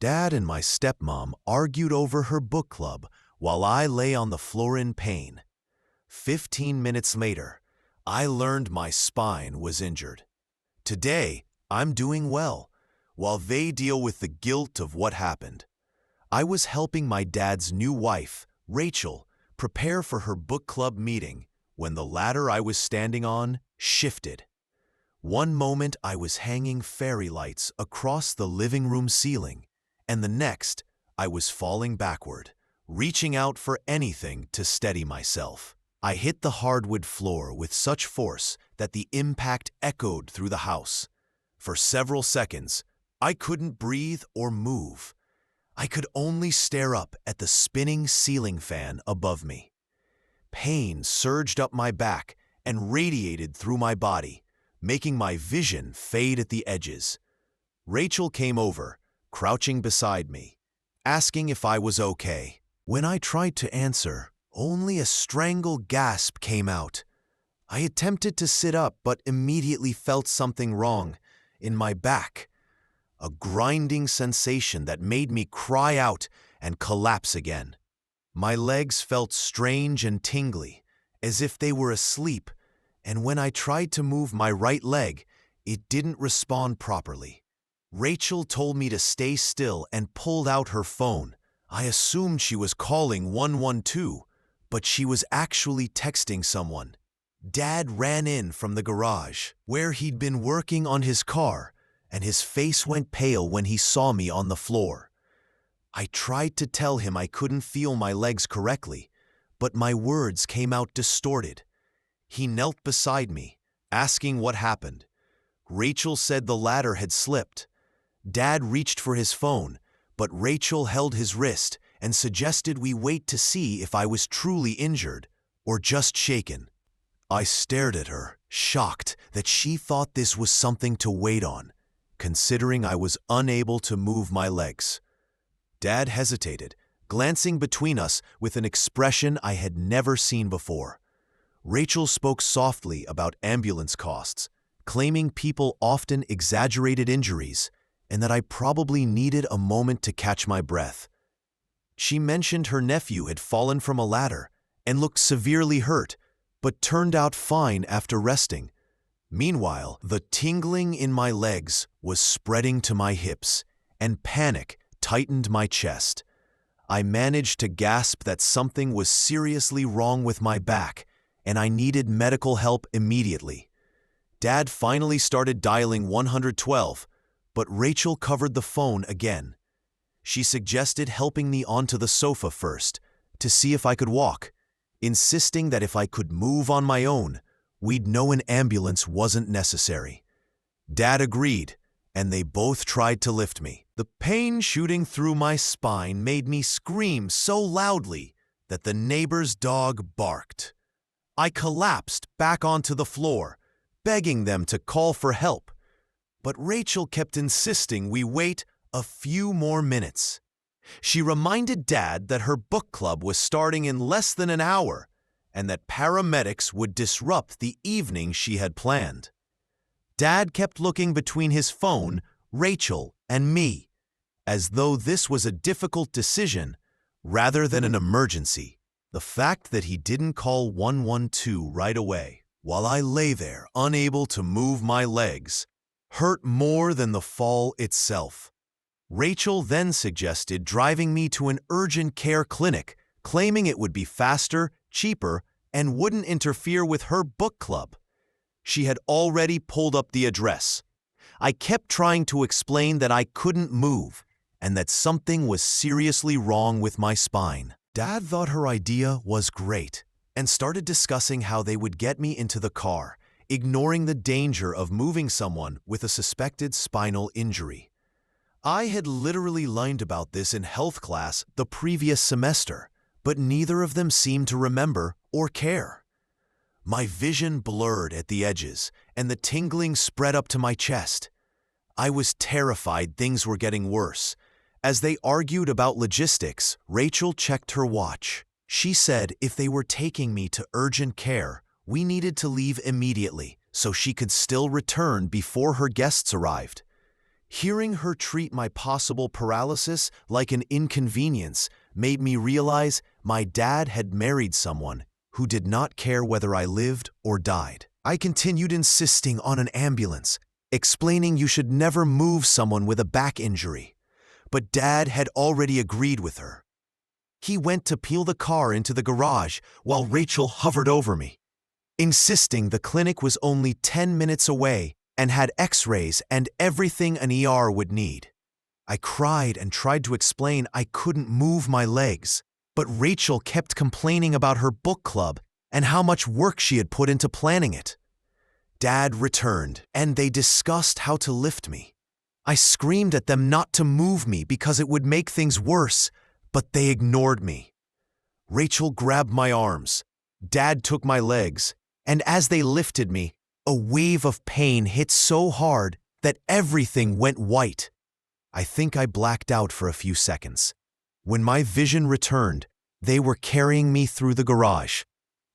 Dad and my stepmom argued over her book club while I lay on the floor in pain. 15 minutes later, I learned my spine was injured. Today, I'm doing well, while they deal with the guilt of what happened. I was helping my dad's new wife, Rachel, prepare for her book club meeting when the ladder I was standing on shifted. One moment I was hanging fairy lights across the living room ceiling, and the next I was falling backward, reaching out for anything to steady myself. I hit the hardwood floor with such force that the impact echoed through the house. For several seconds, I couldn't breathe or move. I could only stare up at the spinning ceiling fan above me. Pain surged up my back and radiated through my body, making my vision fade at the edges. Rachel came over, crouching beside me, asking if I was okay. When I tried to answer, only a strangled gasp came out. I attempted to sit up but immediately felt something wrong in my back, a grinding sensation that made me cry out and collapse again. My legs felt strange and tingly, as if they were asleep, and when I tried to move my right leg, it didn't respond properly. Rachel told me to stay still and pulled out her phone. I assumed she was calling 112, but she was actually texting someone. Dad ran in from the garage, where he'd been working on his car, and his face went pale when he saw me on the floor. I tried to tell him I couldn't feel my legs correctly, but my words came out distorted. He knelt beside me, asking what happened. Rachel said the ladder had slipped. Dad reached for his phone, but Rachel held his wrist and suggested we wait to see if I was truly injured or just shaken. I stared at her, shocked that she thought this was something to wait on, considering I was unable to move my legs. Dad hesitated, glancing between us with an expression I had never seen before. Rachel spoke softly about ambulance costs, claiming people often exaggerated injuries and that I probably needed a moment to catch my breath. She mentioned her nephew had fallen from a ladder and looked severely hurt, but turned out fine after resting. Meanwhile, the tingling in my legs was spreading to my hips, and panic tightened my chest. I managed to gasp that something was seriously wrong with my back, and I needed medical help immediately. Dad finally started dialing 112, but Rachel covered the phone again. She suggested helping me onto the sofa first, to see if I could walk, insisting that if I could move on my own, we'd know an ambulance wasn't necessary. Dad agreed, and they both tried to lift me. The pain shooting through my spine made me scream so loudly that the neighbor's dog barked. I collapsed back onto the floor, begging them to call for help. But Rachel kept insisting we wait a few more minutes. She reminded Dad that her book club was starting in less than an hour and that paramedics would disrupt the evening she had planned. Dad kept looking between his phone, Rachel, and me, as though this was a difficult decision rather than an emergency. The fact that he didn't call 112 right away, while I lay there unable to move my legs, hurt more than the fall itself. Rachel then suggested driving me to an urgent care clinic, claiming it would be faster, cheaper, and wouldn't interfere with her book club. She had already pulled up the address. I kept trying to explain that I couldn't move and that something was seriously wrong with my spine. Dad thought her idea was great and started discussing how they would get me into the car, ignoring the danger of moving someone with a suspected spinal injury. I had literally learned about this in health class the previous semester, but neither of them seemed to remember or care. My vision blurred at the edges, and the tingling spread up to my chest. I was terrified things were getting worse. As they argued about logistics, Rachel checked her watch. She said if they were taking me to urgent care, we needed to leave immediately so she could still return before her guests arrived. Hearing her treat my possible paralysis like an inconvenience made me realize my dad had married someone who did not care whether I lived or died. I continued insisting on an ambulance, explaining you should never move someone with a back injury. But Dad had already agreed with her. He went to peel the car into the garage while Rachel hovered over me, insisting the clinic was only 10 minutes away and had x-rays and everything an ER would need. I cried and tried to explain I couldn't move my legs, but Rachel kept complaining about her book club and how much work she had put into planning it. Dad returned, and they discussed how to lift me. I screamed at them not to move me because it would make things worse, but they ignored me. Rachel grabbed my arms. Dad took my legs, and as they lifted me, a wave of pain hit so hard that everything went white. I think I blacked out for a few seconds. When my vision returned, they were carrying me through the garage.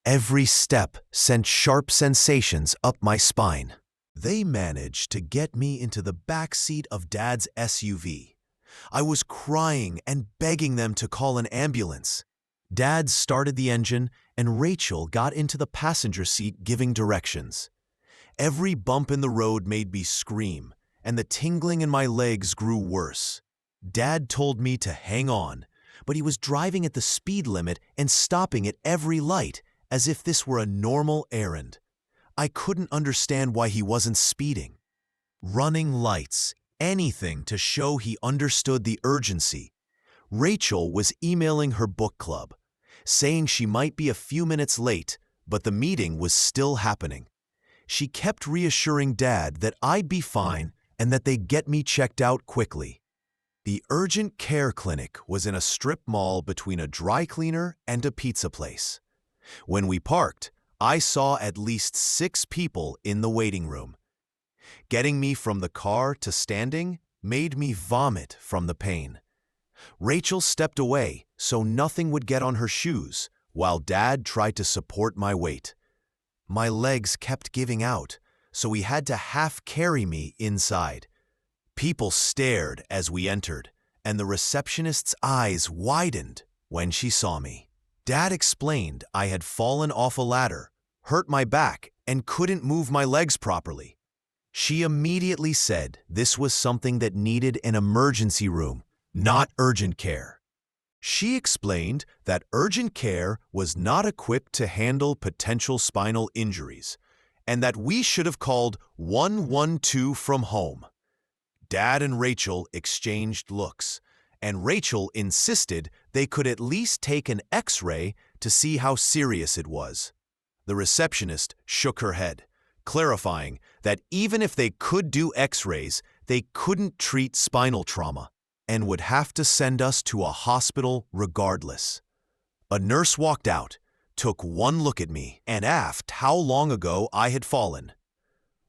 Every step sent sharp sensations up my spine. They managed to get me into the back seat of Dad's SUV. I was crying and begging them to call an ambulance. Dad started the engine, and Rachel got into the passenger seat giving directions. Every bump in the road made me scream, and the tingling in my legs grew worse. Dad told me to hang on, but he was driving at the speed limit and stopping at every light, as if this were a normal errand. I couldn't understand why he wasn't speeding. Running lights, anything to show he understood the urgency. Rachel was emailing her book club, saying she might be a few minutes late, but the meeting was still happening. She kept reassuring Dad that I'd be fine and that they'd get me checked out quickly. The urgent care clinic was in a strip mall between a dry cleaner and a pizza place. When we parked, I saw at least 6 people in the waiting room. Getting me from the car to standing made me vomit from the pain. Rachel stepped away so nothing would get on her shoes, while Dad tried to support my weight. My legs kept giving out, so he had to half carry me inside. People stared as we entered, and the receptionist's eyes widened when she saw me. Dad explained I had fallen off a ladder, hurt my back, and couldn't move my legs properly. She immediately said this was something that needed an emergency room, not urgent care. She explained that urgent care was not equipped to handle potential spinal injuries, and that we should have called 112 from home. Dad and Rachel exchanged looks, and Rachel insisted they could at least take an X-ray to see how serious it was. The receptionist shook her head, clarifying that even if they could do X-rays, they couldn't treat spinal trauma and would have to send us to a hospital regardless. A nurse walked out, took one look at me, and asked how long ago I had fallen.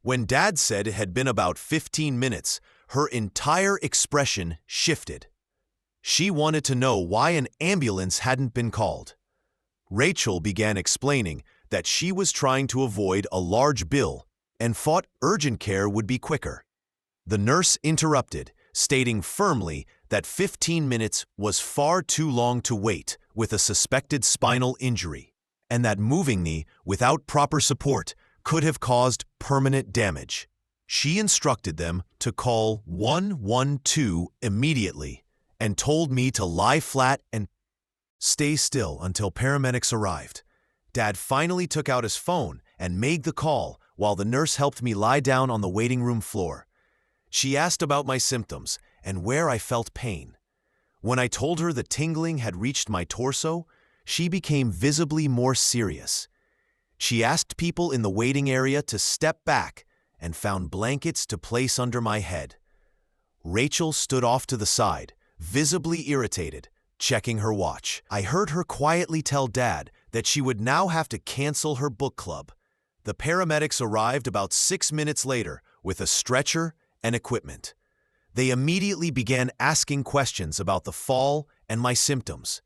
When Dad said it had been about 15 minutes, her entire expression shifted. She wanted to know why an ambulance hadn't been called. Rachel began explaining that she was trying to avoid a large bill and thought urgent care would be quicker. The nurse interrupted, stating firmly that 15 minutes was far too long to wait with a suspected spinal injury, and that moving me without proper support could have caused permanent damage. She instructed them to call 112 immediately and told me to lie flat and stay still until paramedics arrived. Dad finally took out his phone and made the call while the nurse helped me lie down on the waiting room floor. She asked about my symptoms and where I felt pain. When I told her the tingling had reached my torso, she became visibly more serious. She asked people in the waiting area to step back and found blankets to place under my head. Rachel stood off to the side, visibly irritated, checking her watch. I heard her quietly tell Dad that she would now have to cancel her book club. The paramedics arrived about 6 minutes later with a stretcher and equipment. They immediately began asking questions about the fall and my symptoms.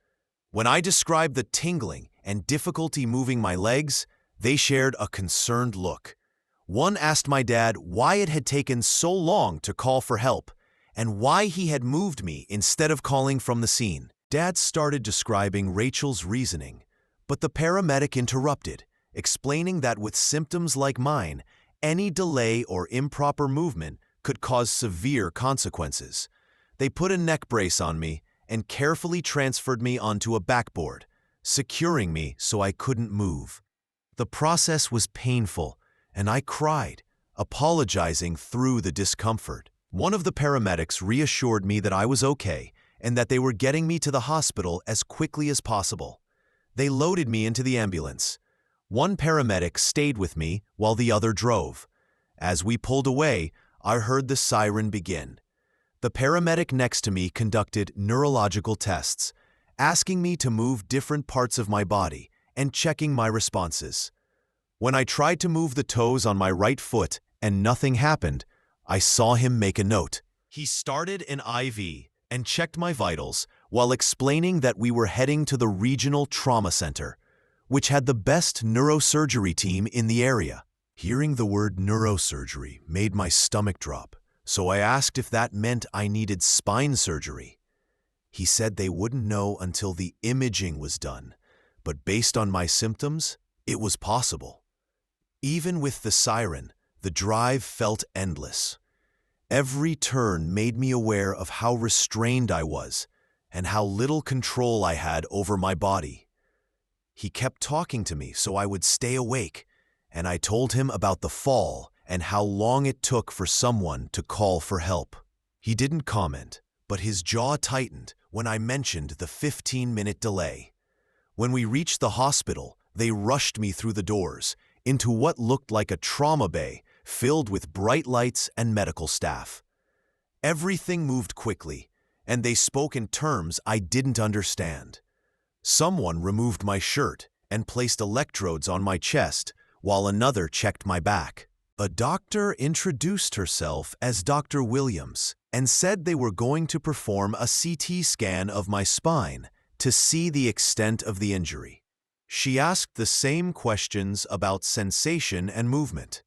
When I described the tingling and difficulty moving my legs, they shared a concerned look. One asked my dad why it had taken so long to call for help and why he had moved me instead of calling from the scene. Dad started describing Rachel's reasoning, but the paramedic interrupted, explaining that with symptoms like mine, any delay or improper movement could cause severe consequences. They put a neck brace on me and carefully transferred me onto a backboard, securing me so I couldn't move. The process was painful, and I cried, apologizing through the discomfort. One of the paramedics reassured me that I was okay and that they were getting me to the hospital as quickly as possible. They loaded me into the ambulance. One paramedic stayed with me while the other drove. As we pulled away, I heard the siren begin. The paramedic next to me conducted neurological tests, asking me to move different parts of my body and checking my responses. When I tried to move the toes on my right foot and nothing happened, I saw him make a note. He started an IV and checked my vitals while explaining that we were heading to the regional trauma center, which had the best neurosurgery team in the area. Hearing the word neurosurgery made my stomach drop, so I asked if that meant I needed spine surgery. He said they wouldn't know until the imaging was done, but based on my symptoms, it was possible. Even with the siren, the drive felt endless. Every turn made me aware of how restrained I was and how little control I had over my body. He kept talking to me so I would stay awake, and I told him about the fall and how long it took for someone to call for help. He didn't comment, but his jaw tightened when I mentioned the 15-minute delay. When we reached the hospital, they rushed me through the doors into what looked like a trauma bay filled with bright lights and medical staff. Everything moved quickly, and they spoke in terms I didn't understand. Someone removed my shirt and placed electrodes on my chest, while another checked my back. A doctor introduced herself as Dr. Williams and said they were going to perform a CT scan of my spine to see the extent of the injury. She asked the same questions about sensation and movement.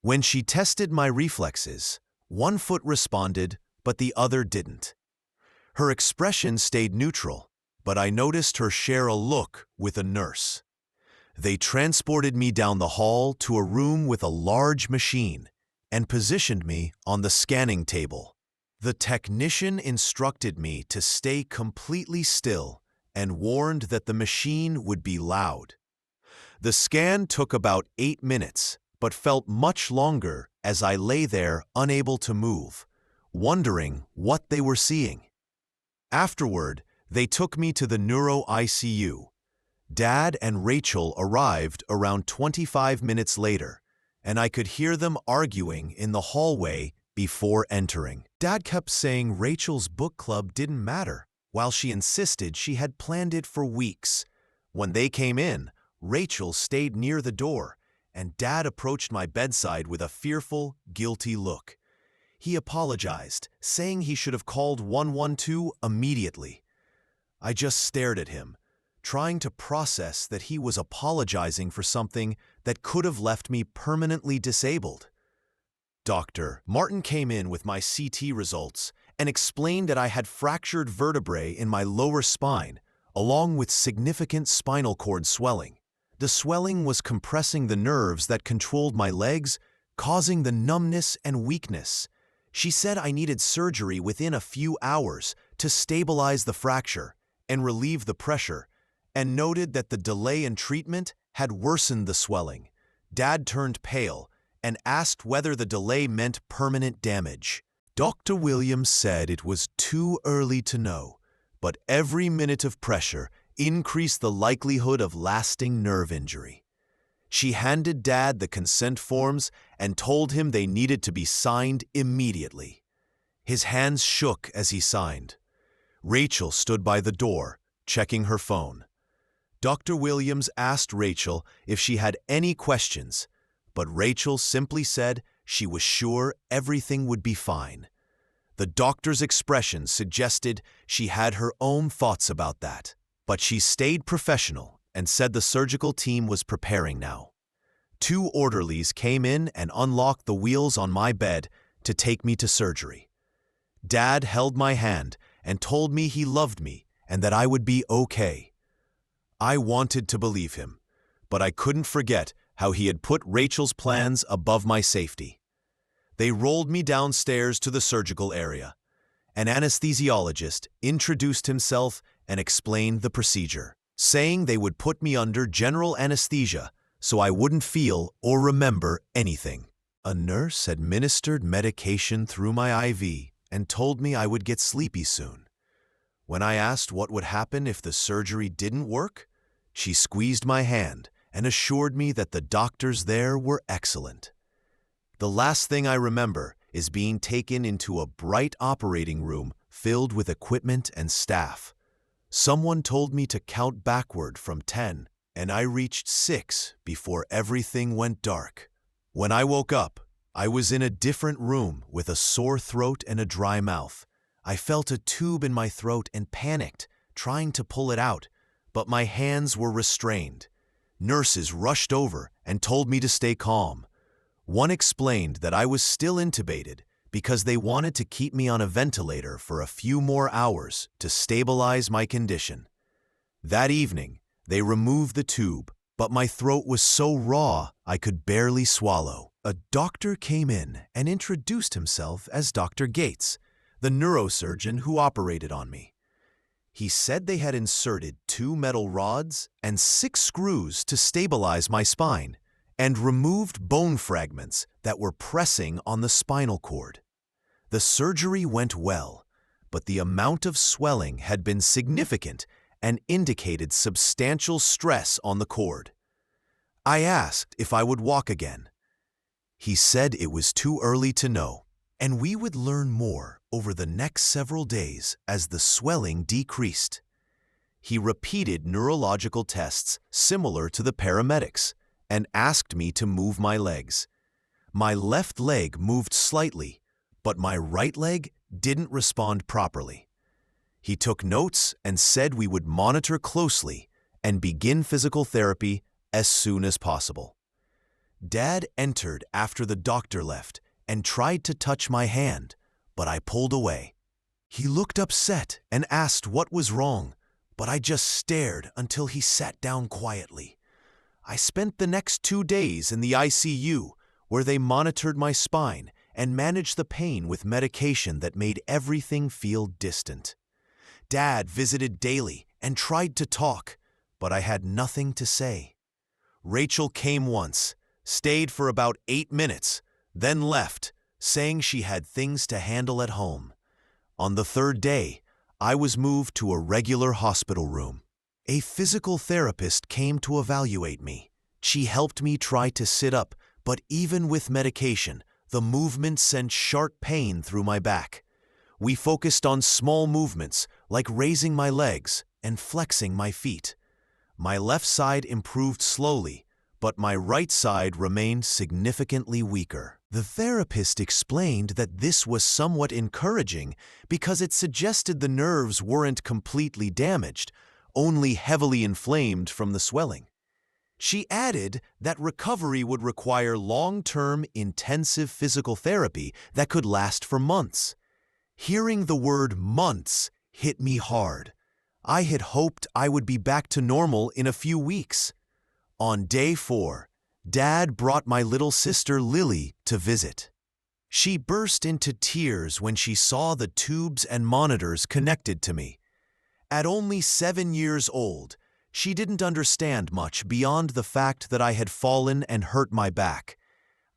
When she tested my reflexes, one foot responded, but the other didn't. Her expression stayed neutral, but I noticed her share a look with a nurse. They transported me down the hall to a room with a large machine and positioned me on the scanning table. The technician instructed me to stay completely still and warned that the machine would be loud. The scan took about 8 minutes, but felt much longer as I lay there unable to move, wondering what they were seeing. Afterward, they took me to the neuro ICU. Dad and Rachel arrived around 25 minutes later, and I could hear them arguing in the hallway before entering. Dad kept saying Rachel's book club didn't matter, while she insisted she had planned it for weeks. When they came in, Rachel stayed near the door, and Dad approached my bedside with a fearful, guilty look. He apologized, saying he should have called 112 immediately. I just stared at him, trying to process that he was apologizing for something that could have left me permanently disabled. Dr. Martin came in with my CT results and explained that I had fractured vertebrae in my lower spine, along with significant spinal cord swelling. The swelling was compressing the nerves that controlled my legs, causing the numbness and weakness. She said I needed surgery within a few hours to stabilize the fracture and relieve the pressure, and noted that the delay in treatment had worsened the swelling. Dad turned pale and asked whether the delay meant permanent damage. Dr. Williams said it was too early to know, but every minute of pressure increased the likelihood of lasting nerve injury. She handed Dad the consent forms and told him they needed to be signed immediately. His hands shook as he signed. Rachel stood by the door, checking her phone. Dr. Williams asked Rachel if she had any questions, but Rachel simply said she was sure everything would be fine. The doctor's expression suggested she had her own thoughts about that, but she stayed professional and said the surgical team was preparing now. 2 orderlies came in and unlocked the wheels on my bed to take me to surgery. Dad held my hand and told me he loved me and that I would be okay. I wanted to believe him, but I couldn't forget how he had put Rachel's plans above my safety. They rolled me downstairs to the surgical area. An anesthesiologist introduced himself and explained the procedure, saying they would put me under general anesthesia so I wouldn't feel or remember anything. A nurse administered medication through my IV and told me I would get sleepy soon. When I asked what would happen if the surgery didn't work, she squeezed my hand and assured me that the doctors there were excellent. The last thing I remember is being taken into a bright operating room filled with equipment and staff. Someone told me to count backward from 10, and I reached 6 before everything went dark. When I woke up, I was in a different room with a sore throat and a dry mouth. I felt a tube in my throat and panicked, trying to pull it out, but my hands were restrained. Nurses rushed over and told me to stay calm. One explained that I was still intubated because they wanted to keep me on a ventilator for a few more hours to stabilize my condition. That evening, they removed the tube, but my throat was so raw I could barely swallow. A doctor came in and introduced himself as Dr. Gates, the neurosurgeon who operated on me. He said they had inserted 2 metal rods and 6 screws to stabilize my spine and removed bone fragments that were pressing on the spinal cord. The surgery went well, but the amount of swelling had been significant and indicated substantial stress on the cord. I asked if I would walk again. He said it was too early to know, and we would learn more over the next several days as the swelling decreased. He repeated neurological tests similar to the paramedics and asked me to move my legs. My left leg moved slightly, but my right leg didn't respond properly. He took notes and said we would monitor closely and begin physical therapy as soon as possible. Dad entered after the doctor left and tried to touch my hand, but I pulled away. He looked upset and asked what was wrong, but I just stared until he sat down quietly. I spent the next 2 days in the ICU, where they monitored my spine and managed the pain with medication that made everything feel distant. Dad visited daily and tried to talk, but I had nothing to say. Rachel came once, stayed for about 8 minutes, then left, saying she had things to handle at home. On the 3rd day, I was moved to a regular hospital room. A physical therapist came to evaluate me. She helped me try to sit up, but even with medication, the movement sent sharp pain through my back. We focused on small movements, like raising my legs and flexing my feet. My left side improved slowly, but my right side remained significantly weaker. The therapist explained that this was somewhat encouraging because it suggested the nerves weren't completely damaged, only heavily inflamed from the swelling. She added that recovery would require long-term intensive physical therapy that could last for months. Hearing the word months hit me hard. I had hoped I would be back to normal in a few weeks. On day 4, Dad brought my little sister Lily to visit. She burst into tears when she saw the tubes and monitors connected to me. At only 7 years old, she didn't understand much beyond the fact that I had fallen and hurt my back.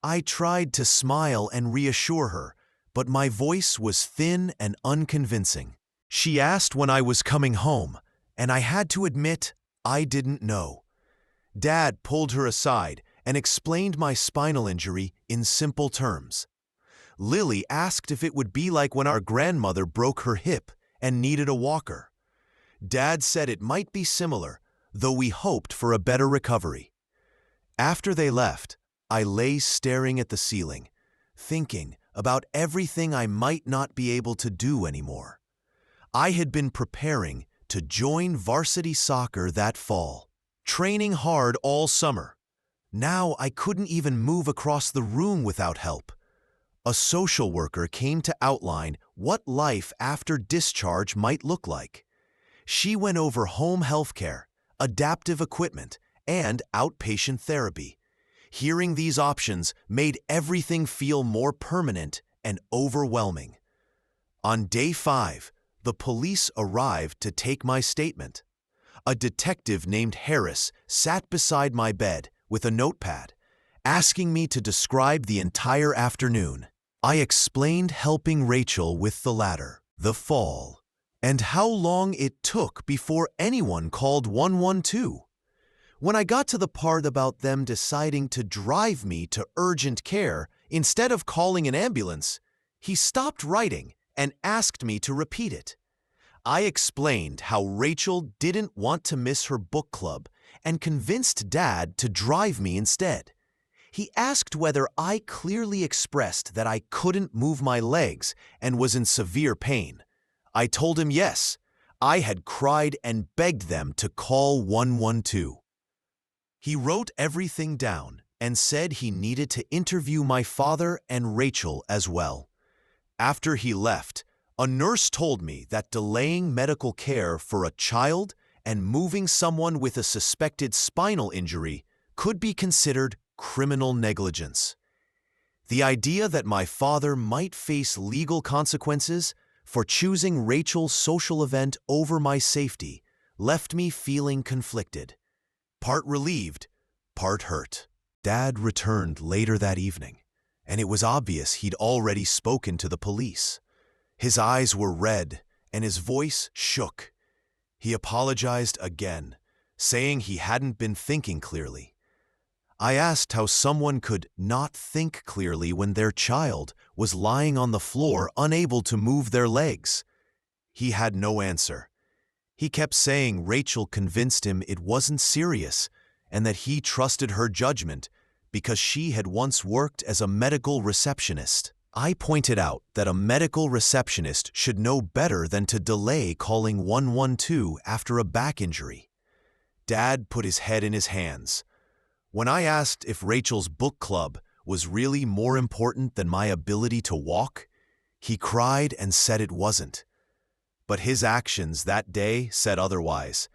I tried to smile and reassure her, but my voice was thin and unconvincing. She asked when I was coming home, and I had to admit I didn't know. Dad pulled her aside and explained my spinal injury in simple terms. Lily asked if it would be like when our grandmother broke her hip and needed a walker. Dad said it might be similar, though we hoped for a better recovery. After they left, I lay staring at the ceiling, thinking about everything I might not be able to do anymore. I had been preparing to join varsity soccer that fall, training hard all summer. Now I couldn't even move across the room without help. A social worker came to outline what life after discharge might look like. She went over home health care, adaptive equipment, and outpatient therapy. Hearing these options made everything feel more permanent and overwhelming. On day 5, the police arrived to take my statement. A detective named Harris sat beside my bed with a notepad, asking me to describe the entire afternoon. I explained helping Rachel with the ladder, the fall, and how long it took before anyone called 112. When I got to the part about them deciding to drive me to urgent care instead of calling an ambulance, he stopped writing and asked me to repeat it. I explained how Rachel didn't want to miss her book club and convinced Dad to drive me instead. He asked whether I clearly expressed that I couldn't move my legs and was in severe pain. I told him yes, I had cried and begged them to call 112. He wrote everything down and said he needed to interview my father and Rachel as well. After he left, a nurse told me that delaying medical care for a child and moving someone with a suspected spinal injury could be considered criminal negligence. The idea that my father might face legal consequences for choosing Rachel's social event over my safety left me feeling conflicted, part relieved, part hurt. Dad returned later that evening, and it was obvious he'd already spoken to the police. His eyes were red and his voice shook. He apologized again, saying he hadn't been thinking clearly. I asked how someone could not think clearly when their child was lying on the floor unable to move their legs. He had no answer. He kept saying Rachel convinced him it wasn't serious and that he trusted her judgment because she had once worked as a medical receptionist. I pointed out that a medical receptionist should know better than to delay calling 112 after a back injury. Dad put his head in his hands. When I asked if Rachel's book club was really more important than my ability to walk, he cried and said it wasn't. But his actions that day said otherwise,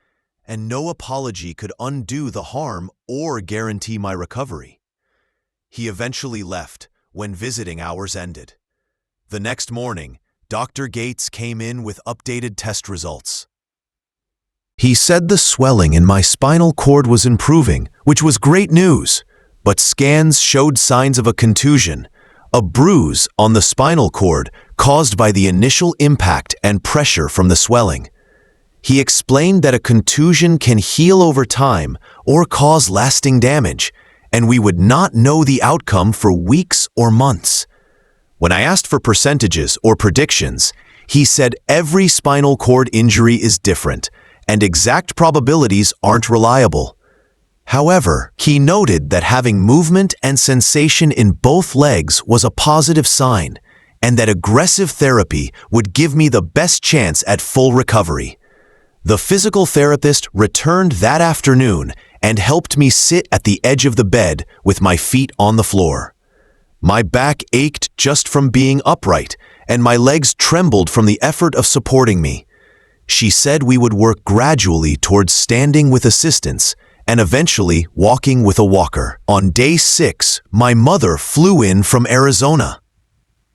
and no apology could undo the harm or guarantee my recovery. He eventually left when visiting hours ended. The next morning, Dr. Gates came in with updated test results. He said the swelling in my spinal cord was improving, which was great news, but scans showed signs of a contusion, a bruise on the spinal cord caused by the initial impact and pressure from the swelling. He explained that a contusion can heal over time or cause lasting damage, and we would not know the outcome for weeks or months. When I asked for percentages or predictions, he said every spinal cord injury is different, and exact probabilities aren't reliable. However, he noted that having movement and sensation in both legs was a positive sign, and that aggressive therapy would give me the best chance at full recovery. The physical therapist returned that afternoon and helped me sit at the edge of the bed with my feet on the floor. My back ached just from being upright, and my legs trembled from the effort of supporting me. She said we would work gradually towards standing with assistance and eventually walking with a walker. On day 6, my mother flew in from Arizona.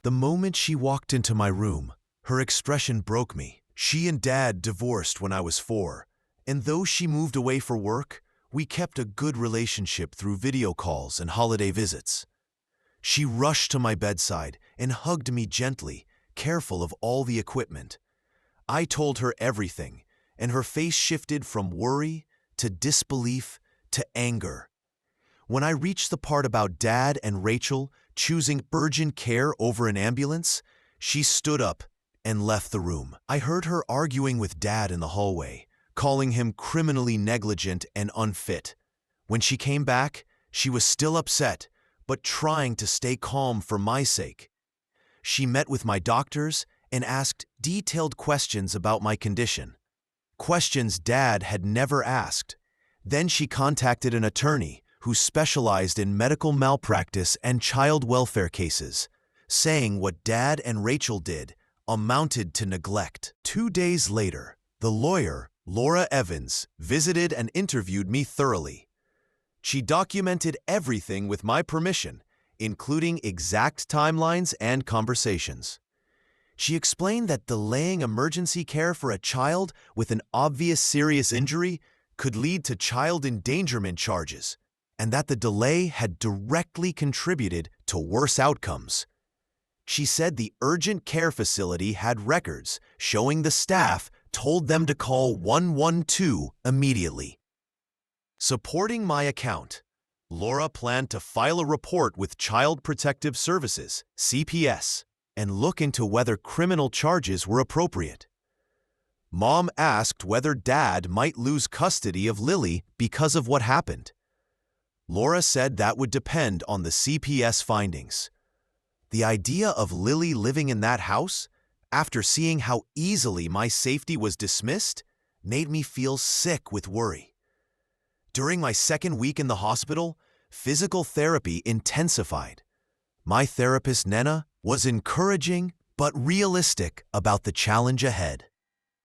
The moment she walked into my room, her expression broke me. She and Dad divorced when I was 4, and though she moved away for work, we kept a good relationship through video calls and holiday visits. She rushed to my bedside and hugged me gently, careful of all the equipment. I told her everything, and her face shifted from worry to disbelief to anger. When I reached the part about Dad and Rachel choosing urgent care over an ambulance, she stood up and left the room. I heard her arguing with Dad in the hallway, calling him criminally negligent and unfit. When she came back, she was still upset, but trying to stay calm for my sake. She met with my doctors and asked detailed questions about my condition, questions Dad had never asked. Then she contacted an attorney who specialized in medical malpractice and child welfare cases, saying what Dad and Rachel did amounted to neglect. 2 days later, the lawyer, Laura Evans, visited and interviewed me thoroughly. She documented everything with my permission, including exact timelines and conversations. She explained that delaying emergency care for a child with an obvious serious injury could lead to child endangerment charges, and that the delay had directly contributed to worse outcomes. She said the urgent care facility had records showing the staff told them to call 112 immediately. Supporting my account, Laura planned to file a report with Child Protective Services, CPS, and look into whether criminal charges were appropriate. Mom asked whether Dad might lose custody of Lily because of what happened. Laura said that would depend on the CPS findings. The idea of Lily living in that house, after seeing how easily my safety was dismissed, made me feel sick with worry. During my second week in the hospital, physical therapy intensified. My therapist, Nena, was encouraging but realistic about the challenge ahead.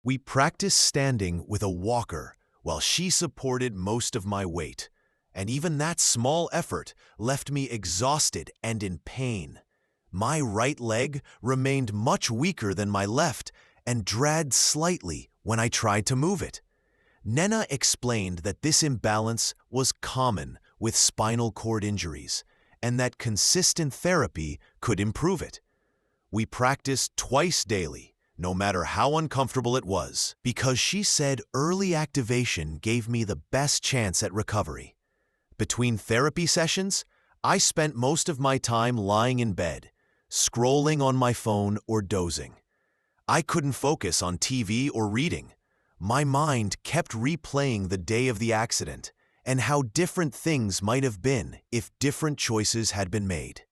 We practiced standing with a walker while she supported most of my weight, and even that small effort left me exhausted and in pain. My right leg remained much weaker than my left and dragged slightly when I tried to move it. Nena explained that this imbalance was common with spinal cord injuries and that consistent therapy could improve it. We practiced twice daily, no matter how uncomfortable it was, because she said early activation gave me the best chance at recovery. Between therapy sessions, I spent most of my time lying in bed, scrolling on my phone or dozing. I couldn't focus on TV or reading. My mind kept replaying the day of the accident and how different things might have been if different choices had been made.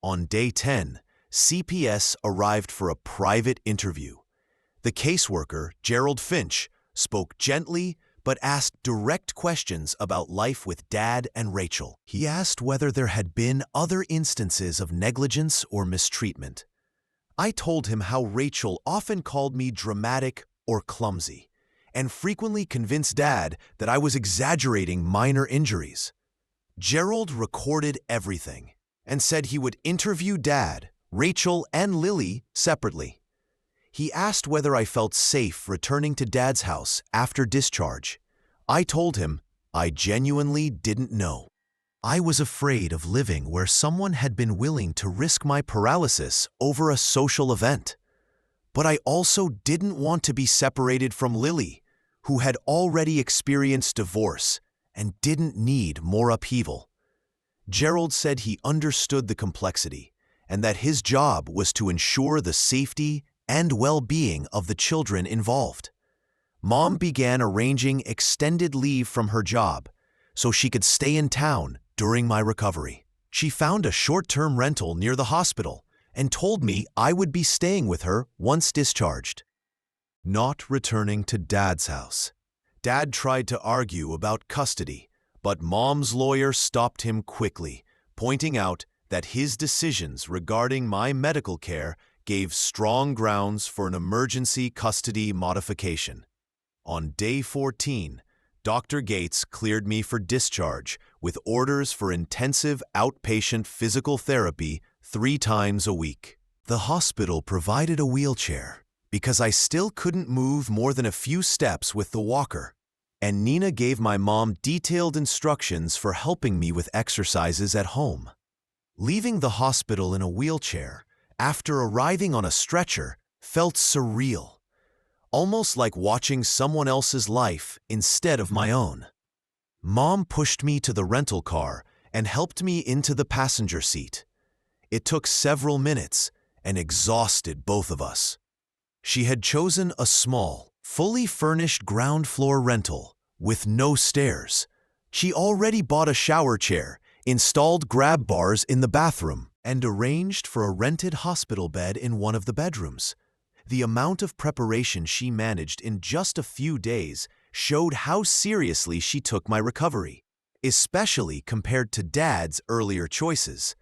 On day 10, CPS arrived for a private interview. The caseworker, Gerald Finch, spoke gently but asked direct questions about life with Dad and Rachel. He asked whether there had been other instances of negligence or mistreatment. I told him how Rachel often called me dramatic or clumsy, and frequently convinced Dad that I was exaggerating minor injuries. Gerald recorded everything and said he would interview Dad, Rachel, and Lily separately. He asked whether I felt safe returning to Dad's house after discharge. I told him I genuinely didn't know. I was afraid of living where someone had been willing to risk my paralysis over a social event. But I also didn't want to be separated from Lily, who had already experienced divorce and didn't need more upheaval. Gerald said he understood the complexity and that his job was to ensure the safety and well-being of the children involved. Mom began arranging extended leave from her job so she could stay in town during my recovery. She found a short-term rental near the hospital and told me I would be staying with her once discharged. Not returning to Dad's house. Dad tried to argue about custody, but Mom's lawyer stopped him quickly, pointing out that his decisions regarding my medical care gave strong grounds for an emergency custody modification. On day 14, Dr. Gates cleared me for discharge with orders for intensive outpatient physical therapy 3 times a week. The hospital provided a wheelchair because I still couldn't move more than a few steps with the walker, and Nina gave my mom detailed instructions for helping me with exercises at home. Leaving the hospital in a wheelchair after arriving on a stretcher felt surreal, almost like watching someone else's life instead of my own. Mom pushed me to the rental car and helped me into the passenger seat. It took several minutes and exhausted both of us. She had chosen a small, fully furnished ground floor rental with no stairs. She already bought a shower chair, installed grab bars in the bathroom, and arranged for a rented hospital bed in one of the bedrooms. The amount of preparation she managed in just a few days showed how seriously she took my recovery. especially compared to Dad's earlier choices.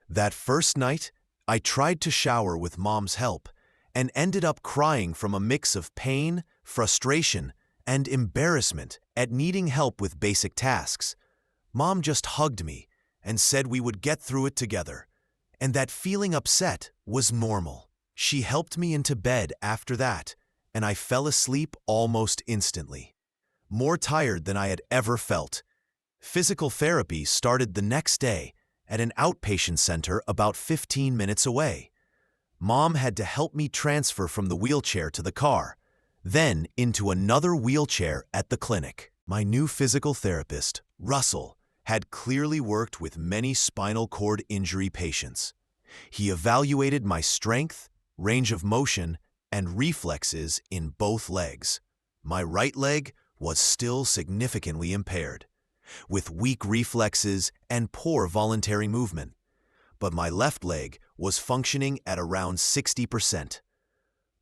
That first night, I tried to shower with Mom's help and ended up crying from a mix of pain, frustration, and embarrassment at needing help with basic tasks. Mom just hugged me and said we would get through it together, and that feeling upset was normal. She helped me into bed after that, and I fell asleep almost instantly, more tired than I had ever felt. Physical therapy started the next day at an outpatient center about 15 minutes away. Mom had to help me transfer from the wheelchair to the car, then into another wheelchair at the clinic. My new physical therapist, Russell, had clearly worked with many spinal cord injury patients. He evaluated my strength, range of motion, and reflexes in both legs. My right leg was still significantly impaired, with weak reflexes and poor voluntary movement, but my left leg was functioning at around 60%.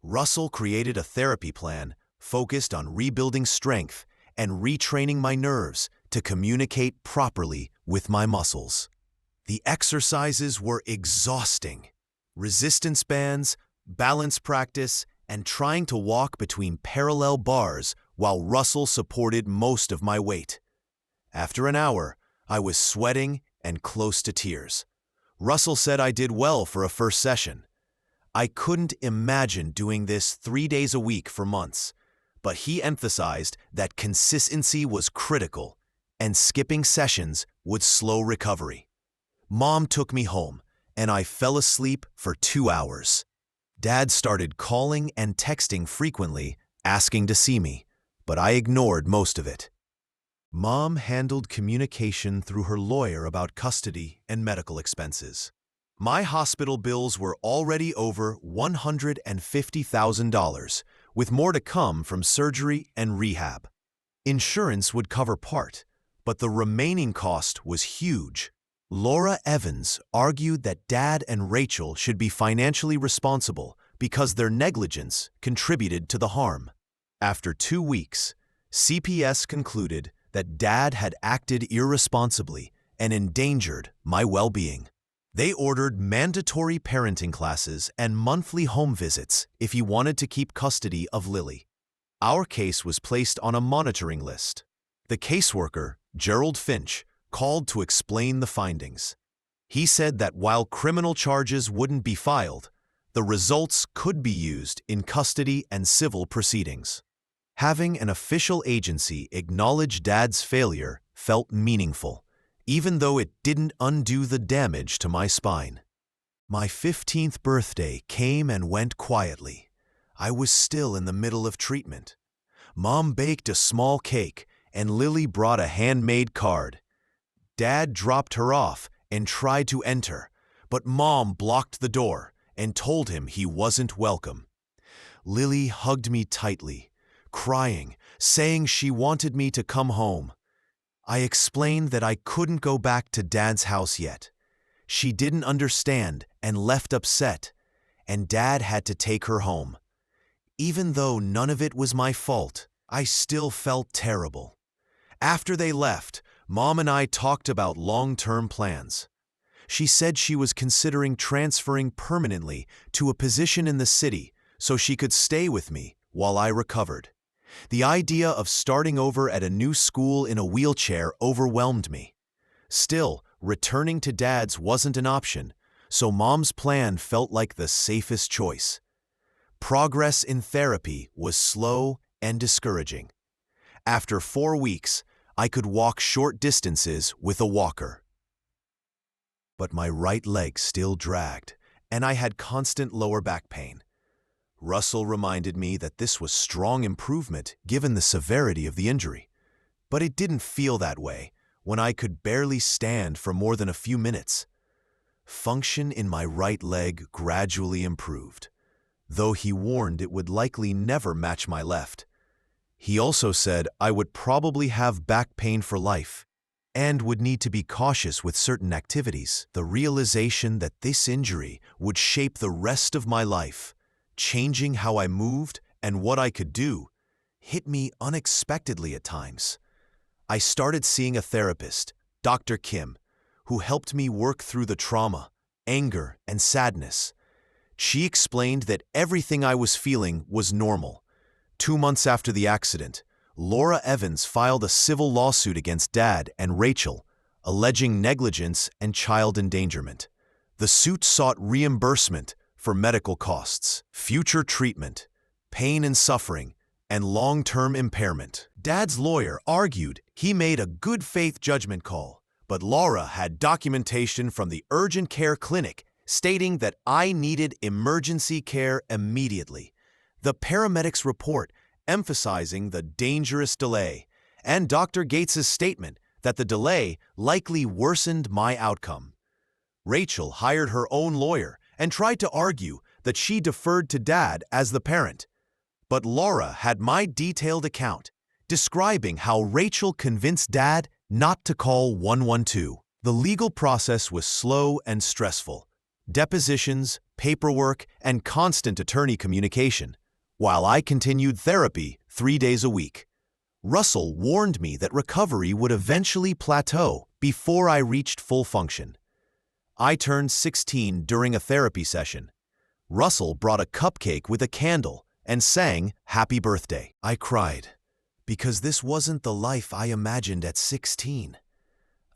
Russell created a therapy plan focused on rebuilding strength and retraining my nerves to communicate properly with my muscles. The exercises were exhausting. Resistance bands, balance practice, and trying to walk between parallel bars while Russell supported most of my weight. After an hour, I was sweating and close to tears. Russell said I did well for a first session. I couldn't imagine doing this 3 days a week for months, but he emphasized that consistency was critical and skipping sessions would slow recovery. Mom took me home, and I fell asleep for 2 hours. Dad started calling and texting frequently, asking to see me, but I ignored most of it. Mom handled communication through her lawyer about custody and medical expenses. My hospital bills were already over $150,000, with more to come from surgery and rehab. Insurance would cover part, but the remaining cost was huge. Laura Evans argued that Dad and Rachel should be financially responsible because their negligence contributed to the harm. After 2 weeks, CPS concluded that Dad had acted irresponsibly and endangered my well-being. They ordered mandatory parenting classes and monthly home visits if he wanted to keep custody of Lily. Our case was placed on a monitoring list. The caseworker, Gerald Finch, called to explain the findings. He said that while criminal charges wouldn't be filed, the results could be used in custody and civil proceedings. Having an official agency acknowledge Dad's failure felt meaningful, even though it didn't undo the damage to my spine. My 15th birthday came and went quietly. I was still in the middle of treatment. Mom baked a small cake, and Lily brought a handmade card. Dad dropped her off and tried to enter, but Mom blocked the door and told him he wasn't welcome. Lily hugged me tightly, crying, saying she wanted me to come home. I explained that I couldn't go back to Dad's house yet. She didn't understand and left upset, and Dad had to take her home. Even though none of it was my fault, I still felt terrible. After they left, Mom and I talked about long-term plans. She said she was considering transferring permanently to a position in the city so she could stay with me while I recovered. The idea of starting over at a new school in a wheelchair overwhelmed me. Still, returning to Dad's wasn't an option, so Mom's plan felt like the safest choice. Progress in therapy was slow and discouraging. After 4 weeks, I could walk short distances with a walker. But my right leg still dragged, and I had constant lower back pain. Russell reminded me that this was strong improvement given the severity of the injury. But it didn't feel that way when I could barely stand for more than a few minutes. Function in my right leg gradually improved, though he warned it would likely never match my left. He also said I would probably have back pain for life and would need to be cautious with certain activities. The realization that this injury would shape the rest of my life, changing how I moved and what I could do, hit me unexpectedly at times. I started seeing a therapist, Dr. Kim, who helped me work through the trauma, anger, and sadness. She explained that everything I was feeling was normal. 2 months after the accident, Laura Evans filed a civil lawsuit against Dad and Rachel, alleging negligence and child endangerment. The suit sought reimbursement for medical costs, future treatment, pain and suffering, and long-term impairment. Dad's lawyer argued he made a good-faith judgment call, but Laura had documentation from the urgent care clinic stating that I needed emergency care immediately. The paramedics' report emphasizing the dangerous delay, and Dr. Gates's statement that the delay likely worsened my outcome. Rachel hired her own lawyer and tried to argue that she deferred to Dad as the parent. But Laura had my detailed account, describing how Rachel convinced Dad not to call 112. The legal process was slow and stressful. Depositions, paperwork, and constant attorney communication, while I continued therapy 3 days a week. Russell warned me that recovery would eventually plateau before I reached full function. I turned 16 during a therapy session. Russell brought a cupcake with a candle and sang "Happy Birthday." I cried, because this wasn't the life I imagined at 16.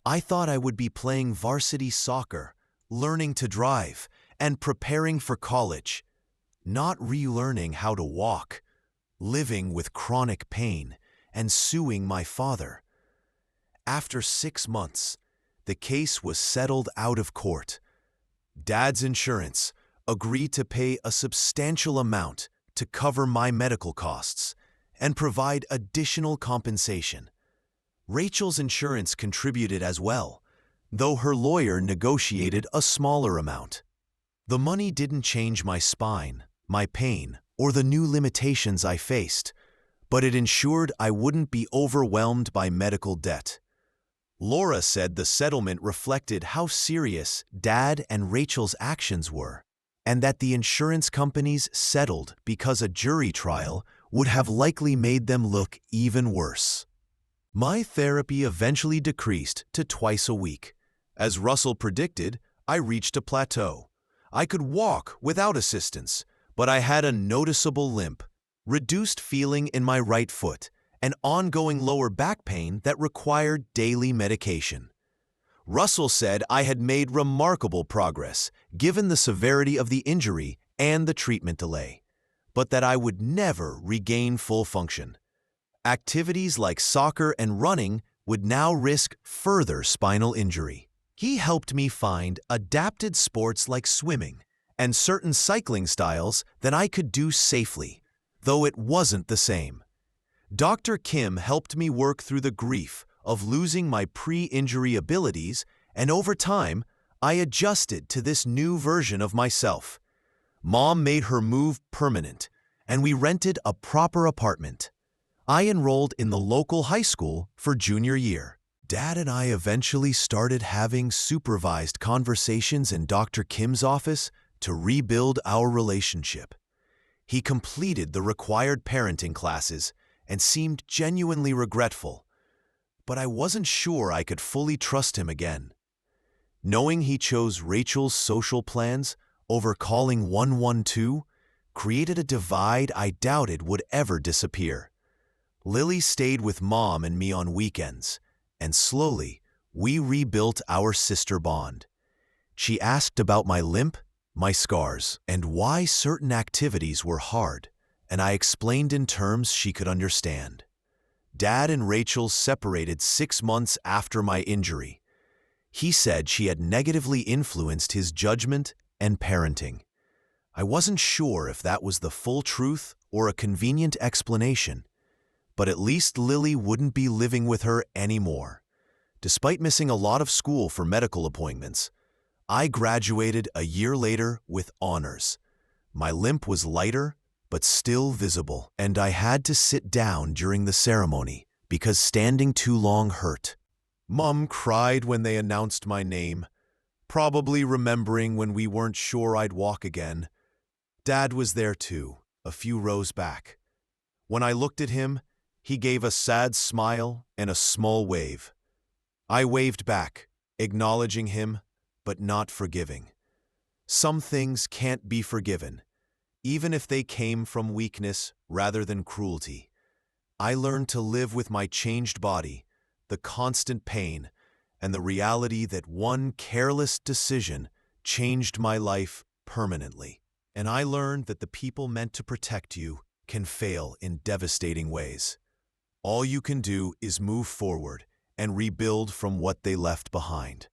I thought I would be playing varsity soccer, learning to drive, and preparing for college, not relearning how to walk, living with chronic pain, and suing my father. After 6 months, the case was settled out of court. Dad's insurance agreed to pay a substantial amount to cover my medical costs and provide additional compensation. Rachel's insurance contributed as well, though her lawyer negotiated a smaller amount. The money didn't change my spine, my pain, or the new limitations I faced, but it ensured I wouldn't be overwhelmed by medical debt. Laura said the settlement reflected how serious Dad and Rachel's actions were, and that the insurance companies settled because a jury trial would have likely made them look even worse. My therapy eventually decreased to twice a week. As Russell predicted, I reached a plateau. I could walk without assistance, but I had a noticeable limp, reduced feeling in my right foot, and ongoing lower back pain that required daily medication. Russell said I had made remarkable progress, given the severity of the injury and the treatment delay, but that I would never regain full function. Activities like soccer and running would now risk further spinal injury. He helped me find adapted sports like swimming and certain cycling styles that I could do safely, though it wasn't the same. Dr. Kim helped me work through the grief of losing my pre-injury abilities, and over time, I adjusted to this new version of myself. Mom made her move permanent, and we rented a proper apartment. I enrolled in the local high school for junior year. Dad and I eventually started having supervised conversations in Dr. Kim's office to rebuild our relationship. He completed the required parenting classes and seemed genuinely regretful, but I wasn't sure I could fully trust him again. Knowing he chose Rachel's social plans over calling 112 created a divide I doubted would ever disappear. Lily stayed with Mom and me on weekends, and slowly, we rebuilt our sister bond. She asked about my limp, my scars, and why certain activities were hard, and I explained in terms she could understand. Dad and Rachel separated 6 months after my injury. He said she had negatively influenced his judgment and parenting. I wasn't sure if that was the full truth or a convenient explanation, but at least Lily wouldn't be living with her anymore. Despite missing a lot of school for medical appointments, I graduated a year later with honors. My limp was lighter, but still visible, and I had to sit down during the ceremony because standing too long hurt. Mom cried when they announced my name, probably remembering when we weren't sure I'd walk again. Dad was there too, a few rows back. When I looked at him, He gave a sad smile and a small wave. I waved back, acknowledging him, but not forgiving. Some things can't be forgiven, even if they came from weakness rather than cruelty. I learned to live with my changed body, the constant pain, and the reality that one careless decision changed my life permanently. And I learned that the people meant to protect you can fail in devastating ways. All you can do is move forward and rebuild from what they left behind.